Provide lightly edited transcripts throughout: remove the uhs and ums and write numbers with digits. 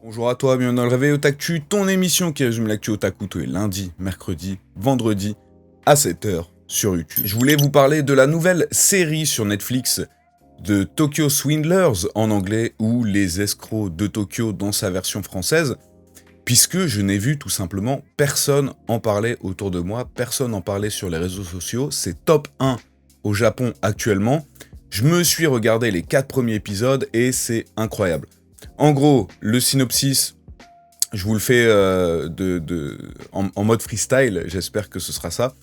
Bonjour à toi, bienvenue dans le Réveil Otaku, ton émission qui résume l'actu otaku tous les lundis, mercredis, vendredis à 7h sur YouTube. Je voulais vous parler de la nouvelle série sur Netflix de Tokyo Swindlers en anglais ou Les Escrocs de Tokyo dans sa version française, puisque je n'ai vu tout simplement personne en parler autour de moi, personne en parler sur les réseaux sociaux, c'est top 1 au Japon actuellement. Je me suis regardé les 4 premiers épisodes et c'est incroyable. En gros, le synopsis, je vous le fais en mode freestyle, j'espère que ce sera ça.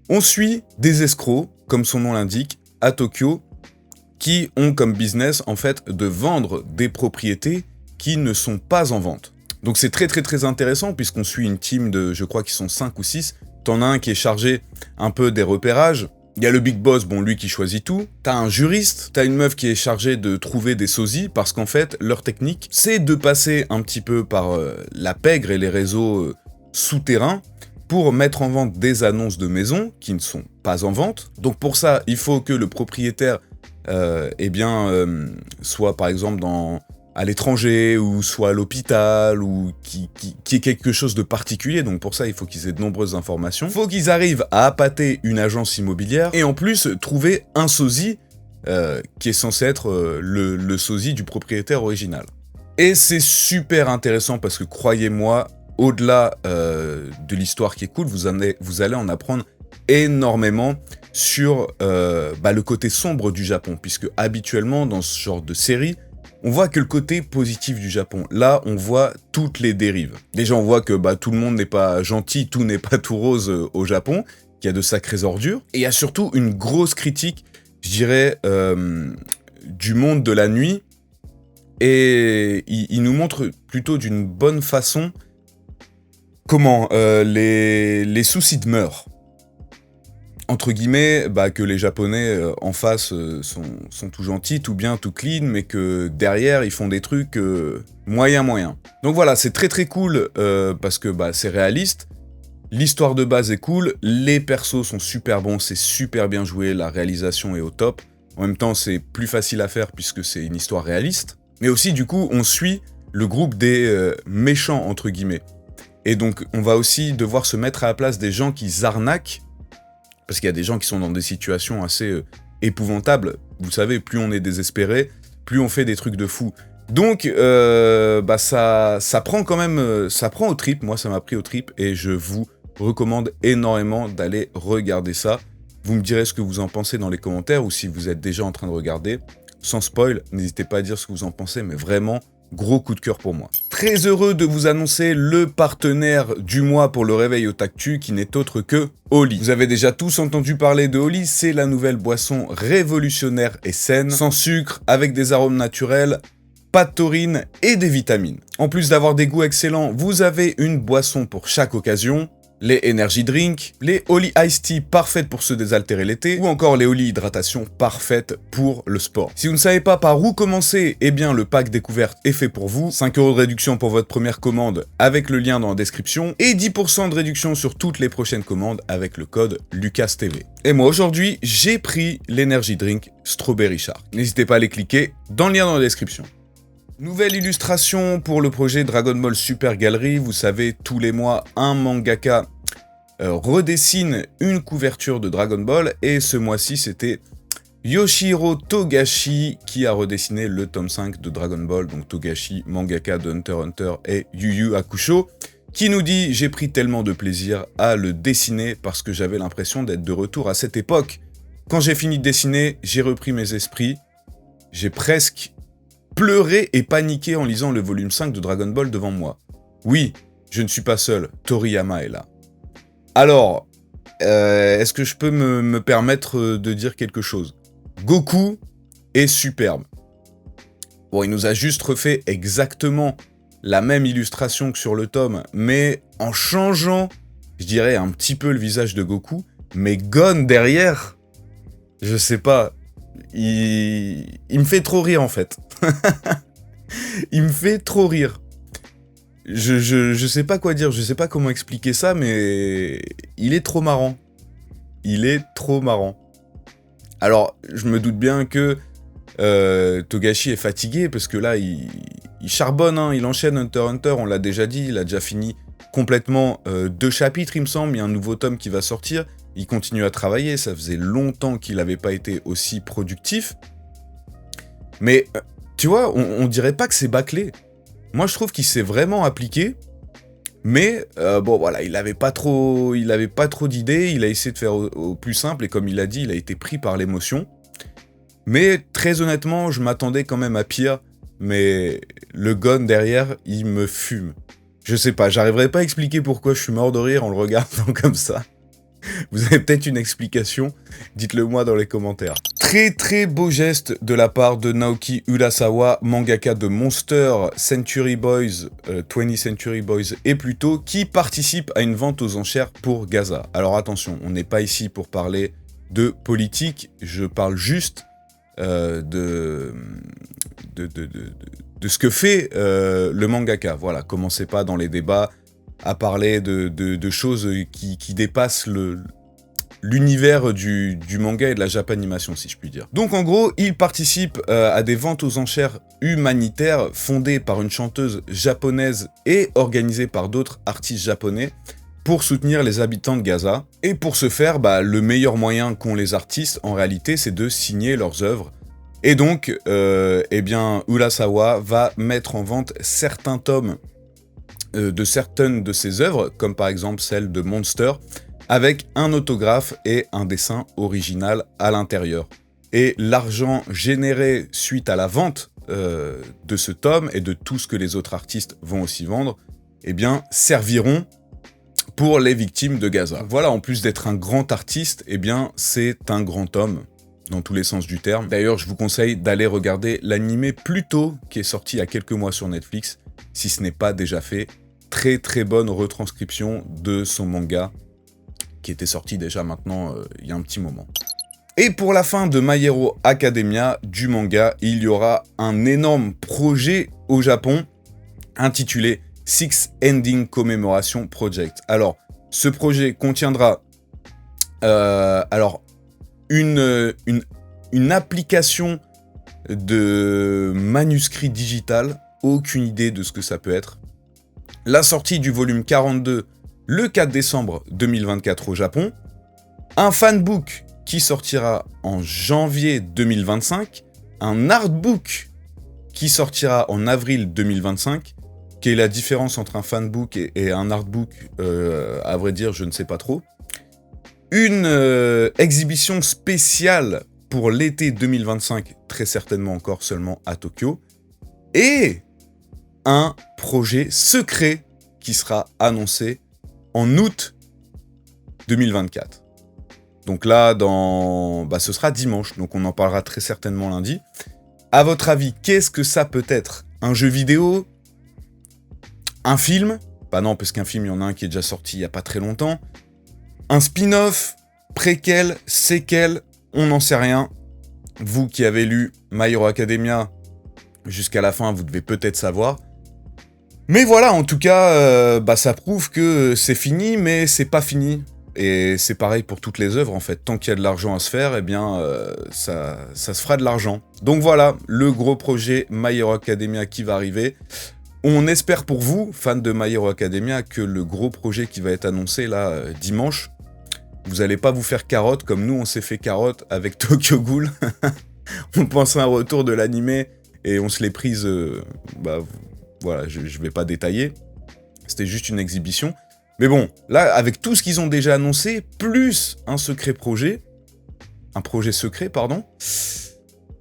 On suit des escrocs, comme son nom l'indique, à Tokyo, qui ont comme business, en fait, de vendre des propriétés qui ne sont pas en vente. Donc c'est très intéressant, puisqu'on suit une team de, je crois qu'ils sont 5 ou 6. T'en as un qui est chargé un peu des repérages. Il y a le big boss, bon, lui qui choisit tout. T'as un juriste, t'as une meuf qui est chargée de trouver des sosies, parce qu'en fait, leur technique, c'est de passer un petit peu par la pègre et les réseaux souterrains pour mettre en vente des annonces de maisons qui ne sont pas en vente. Donc pour ça, il faut que le propriétaire soit par exemple à l'étranger, ou soit à l'hôpital, ou qui est quelque chose de particulier. Donc pour ça, il faut qu'ils aient de nombreuses informations. Il faut qu'ils arrivent à appâter une agence immobilière, et en plus, trouver un sosie qui est censé être le sosie du propriétaire original. Et c'est super intéressant, parce que croyez-moi, au-delà de l'histoire qui est cool, vous allez en apprendre énormément sur le côté sombre du Japon, puisque habituellement, dans ce genre de série, on voit que le côté positif du Japon. Là, on voit toutes les dérives. Déjà, on voit que tout le monde n'est pas gentil, tout n'est pas tout rose au Japon, qu'il y a de sacrées ordures. Et il y a surtout une grosse critique, je dirais, du monde de la nuit. Et il nous montre plutôt d'une bonne façon comment les soucis de mœurs, entre guillemets, que les Japonais en face sont tout gentils, tout bien, tout clean, mais que derrière, ils font des trucs moyen. Donc voilà, c'est très cool, parce que c'est réaliste, l'histoire de base est cool, les persos sont super bons, c'est super bien joué, la réalisation est au top. En même temps, c'est plus facile à faire puisque c'est une histoire réaliste. Mais aussi, du coup, on suit le groupe des méchants, entre guillemets. Et donc, on va aussi devoir se mettre à la place des gens qui arnaquent, parce qu'il y a des gens qui sont dans des situations assez épouvantables. Vous savez, plus on est désespéré, plus on fait des trucs de fou. Donc, ça prend quand même... ça prend aux tripes, moi ça m'a pris aux tripes, et je vous recommande énormément d'aller regarder ça. Vous me direz ce que vous en pensez dans les commentaires, ou si vous êtes déjà en train de regarder. Sans spoil, n'hésitez pas à dire ce que vous en pensez, mais vraiment... gros coup de cœur pour moi. Très heureux de vous annoncer le partenaire du mois pour le Réveil Otaku, qui n'est autre que Oli. Vous avez déjà tous entendu parler de Oli, c'est la nouvelle boisson révolutionnaire et saine, sans sucre, avec des arômes naturels, pas de taurine et des vitamines. En plus d'avoir des goûts excellents, vous avez une boisson pour chaque occasion. Les energy drinks, les Oli Ice Tea parfaites pour se désaltérer l'été, ou encore les Oli Hydratation parfaites pour le sport. Si vous ne savez pas par où commencer, eh bien le pack découverte est fait pour vous. 5 € de réduction pour votre première commande avec le lien dans la description, et 10% de réduction sur toutes les prochaines commandes avec le code LUCASTV. Et moi aujourd'hui, j'ai pris l'energy drink Strawberry Shark. N'hésitez pas à les cliquer dans le lien dans la description. Nouvelle illustration pour le projet Dragon Ball Super Gallery. Vous savez, tous les mois, un mangaka redessine une couverture de Dragon Ball, et ce mois-ci, c'était Yoshihiro Togashi qui a redessiné le tome 5 de Dragon Ball, donc Togashi, mangaka de Hunter x Hunter et Yu Yu Hakusho, qui nous dit « J'ai pris tellement de plaisir à le dessiner parce que j'avais l'impression d'être de retour à cette époque. Quand j'ai fini de dessiner, j'ai repris mes esprits, j'ai presque pleurer et paniquer en lisant le volume 5 de Dragon Ball devant moi. Oui, je ne suis pas seul, Toriyama est là. » Alors, est-ce que je peux me permettre de dire quelque chose ? Goku est superbe. Bon, il nous a juste refait exactement la même illustration que sur le tome, mais en changeant, je dirais, un petit peu le visage de Goku, mais Gon derrière, je sais pas, il me fait trop rire en fait. Il me fait trop rire. Je sais pas quoi dire, je sais pas comment expliquer ça, mais il est trop marrant. Il est trop marrant. Alors, je me doute bien que Togashi est fatigué, parce que là, il il charbonne, hein, il enchaîne Hunter x Hunter, on l'a déjà dit, il a déjà fini complètement 2 chapitres, il me semble, il y a un nouveau tome qui va sortir, il continue à travailler, ça faisait longtemps qu'il n'avait pas été aussi productif. Mais, tu vois, on dirait pas que c'est bâclé. Moi, je trouve qu'il s'est vraiment appliqué, mais bon, voilà, il avait pas trop d'idées, il a essayé de faire au plus simple, et comme il a dit, il a été pris par l'émotion. Mais très honnêtement, je m'attendais quand même à pire, mais le gun derrière, il me fume. Je sais pas, j'arriverai pas à expliquer pourquoi je suis mort de rire en le regardant comme ça. Vous avez peut-être une explication, dites-le moi dans les commentaires. Très très beau geste de la part de Naoki Urasawa, mangaka de Monster, Century Boys, 20th Century Boys et plus tôt, qui participe à une vente aux enchères pour Gaza. Alors attention, on n'est pas ici pour parler de politique, je parle juste de ce que fait le mangaka. Voilà, commencez pas dans les débats à parler de choses qui dépassent l'univers du manga et de la japanimation, si je puis dire. Donc en gros, il participe à des ventes aux enchères humanitaires fondées par une chanteuse japonaise et organisées par d'autres artistes japonais pour soutenir les habitants de Gaza. Et pour ce faire, le meilleur moyen qu'ont les artistes, en réalité, c'est de signer leurs œuvres. Et donc, eh bien, Urasawa va mettre en vente certains tomes de certaines de ses œuvres, comme par exemple celle de Monster, avec un autographe et un dessin original à l'intérieur. Et l'argent généré suite à la vente de ce tome et de tout ce que les autres artistes vont aussi vendre, eh bien, serviront pour les victimes de Gaza. Voilà, en plus d'être un grand artiste, eh bien, c'est un grand homme, dans tous les sens du terme. D'ailleurs, je vous conseille d'aller regarder l'animé Pluto, qui est sorti il y a quelques mois sur Netflix, si ce n'est pas déjà fait. Très très bonne retranscription de son manga, qui était sorti déjà maintenant il y a un petit moment. Et pour la fin de My Hero Academia, du manga, il y aura un énorme projet au Japon, intitulé Six Ending Commemoration Project. Alors, ce projet contiendra une application de manuscrit digital, aucune idée de ce que ça peut être. La sortie du volume 42 le 4 décembre 2024 au Japon. Un fanbook qui sortira en janvier 2025. Un artbook qui sortira en avril 2025. Quelle est la différence entre un fanbook et un artbook, à vrai dire, je ne sais pas trop. Une exhibition spéciale pour l'été 2025, très certainement encore seulement à Tokyo. Et un projet secret qui sera annoncé en août 2024. Donc là, ce sera dimanche, donc on en parlera très certainement lundi. À votre avis, qu'est-ce que ça peut être? Un jeu vidéo? Un film? Bah non, parce qu'un film, il y en a un qui est déjà sorti il n'y a pas très longtemps. Un spin-off? Préquel? Séquel? On n'en sait rien. Vous qui avez lu My Hero Academia jusqu'à la fin, vous devez peut-être savoir. Mais voilà, en tout cas, ça prouve que c'est fini, mais c'est pas fini. Et c'est pareil pour toutes les œuvres, en fait. Tant qu'il y a de l'argent à se faire, eh bien, ça se fera de l'argent. Donc voilà, le gros projet My Hero Academia qui va arriver. On espère pour vous, fans de My Hero Academia, que le gros projet qui va être annoncé, là, dimanche, vous allez pas vous faire carotte, comme nous, on s'est fait carotte avec Tokyo Ghoul. On pensait à un retour de l'animé, et on se l'est prise... voilà, je vais pas détailler. C'était juste une exhibition. Mais bon, là, avec tout ce qu'ils ont déjà annoncé, plus un projet secret, pardon,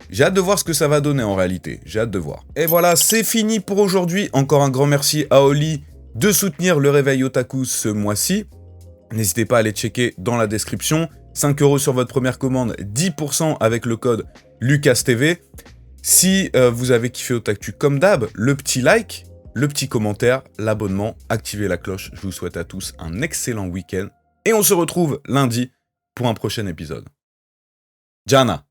j'ai hâte de voir ce que ça va donner en réalité. J'ai hâte de voir. Et voilà, c'est fini pour aujourd'hui. Encore un grand merci à Oli de soutenir le Réveil Otaku ce mois-ci. N'hésitez pas à aller checker dans la description. 5 € sur votre première commande, 10% avec le code LucasTV. Si vous avez kiffé Otaktu comme d'hab, le petit like, le petit commentaire, l'abonnement, activez la cloche. Je vous souhaite à tous un excellent week-end. Et on se retrouve lundi pour un prochain épisode. Jana.